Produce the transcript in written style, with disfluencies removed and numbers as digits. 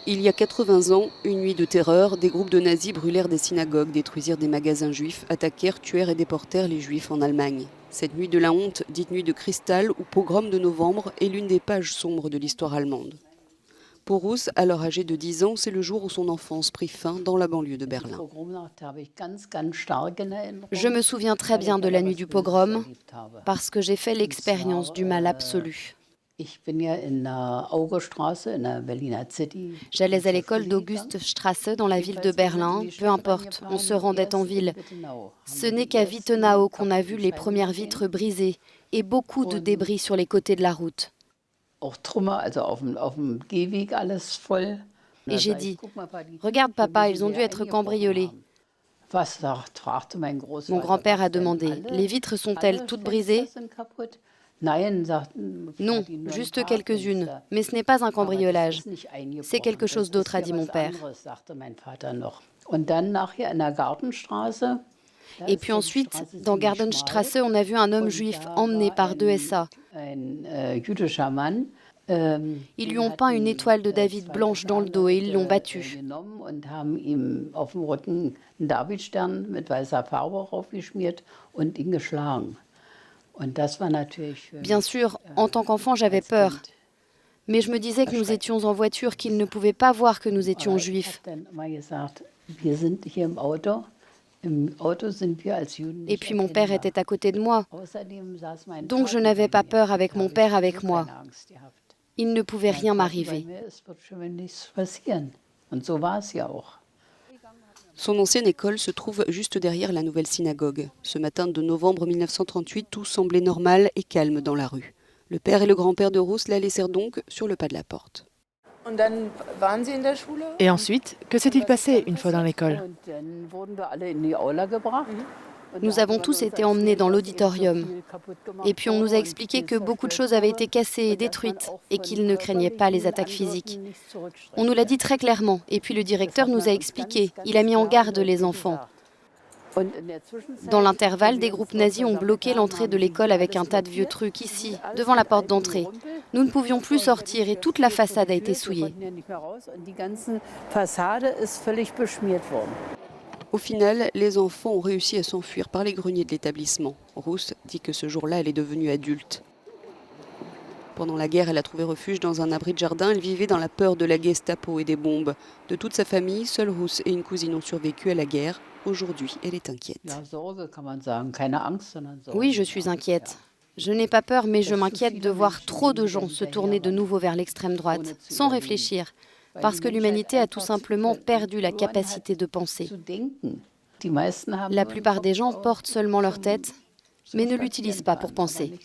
Il y a 80 ans, une nuit de terreur, des groupes de nazis brûlèrent des synagogues, détruisirent des magasins juifs, attaquèrent, tuèrent et déportèrent les juifs en Allemagne. Cette nuit de la honte, dite nuit de cristal ou pogrom de novembre, est l'une des pages sombres de l'histoire allemande. Pour Ruth, alors âgée de 10 ans, c'est le jour où son enfance prit fin dans la banlieue de Berlin. Je me souviens très bien de la nuit du pogrom parce que j'ai fait l'expérience du mal absolu. J'allais à l'école d'Auguststrasse dans la ville de Berlin, peu importe, on se rendait en ville. Ce n'est qu'à Wittenau qu'on a vu les premières vitres brisées et beaucoup de débris sur les côtés de la route. Et j'ai dit, regarde papa, ils ont dû être cambriolés. Mon grand-père a demandé, les vitres sont-elles toutes brisées? Non, juste quelques-unes, mais ce n'est pas un cambriolage. C'est quelque chose d'autre, a dit mon père. Et puis ensuite, dans Gartenstrasse, on a vu un homme juif emmené par deux SA. Ils lui ont peint une étoile de David blanche dans le dos et ils l'ont battu. Bien sûr, en tant qu'enfant, j'avais peur. Mais je me disais que nous étions en voiture, qu'ils ne pouvaient pas voir que nous étions juifs. Et puis mon père était à côté de moi. Donc je n'avais pas peur avec mon père avec moi. Il ne pouvait rien m'arriver. Son ancienne école se trouve juste derrière la nouvelle synagogue. Ce matin de novembre 1938, tout semblait normal et calme dans la rue. Le père et le grand-père de Ruth la laissèrent donc sur le pas de la porte. Et ensuite, que s'est-il passé une fois dans l'école? Nous avons tous été emmenés dans l'auditorium. Et puis on nous a expliqué que beaucoup de choses avaient été cassées et détruites et qu'ils ne craignaient pas les attaques physiques. On nous l'a dit très clairement. Et puis le directeur nous a expliqué. Il a mis en garde les enfants. Dans l'intervalle, des groupes nazis ont bloqué l'entrée de l'école avec un tas de vieux trucs ici, devant la porte d'entrée. Nous ne pouvions plus sortir et toute la façade a été souillée. Au final, les enfants ont réussi à s'enfuir par les greniers de l'établissement. Ruth dit que ce jour-là, elle est devenue adulte. Pendant la guerre, elle a trouvé refuge dans un abri de jardin. Elle vivait dans la peur de la Gestapo et des bombes. De toute sa famille, seule Ruth et une cousine ont survécu à la guerre. Aujourd'hui, elle est inquiète. Oui, je suis inquiète. Je n'ai pas peur, mais je m'inquiète de voir trop de gens se tourner de nouveau vers l'extrême droite, sans réfléchir, parce que l'humanité a tout simplement perdu la capacité de penser. La plupart des gens portent seulement leur tête, mais ne l'utilisent pas pour penser.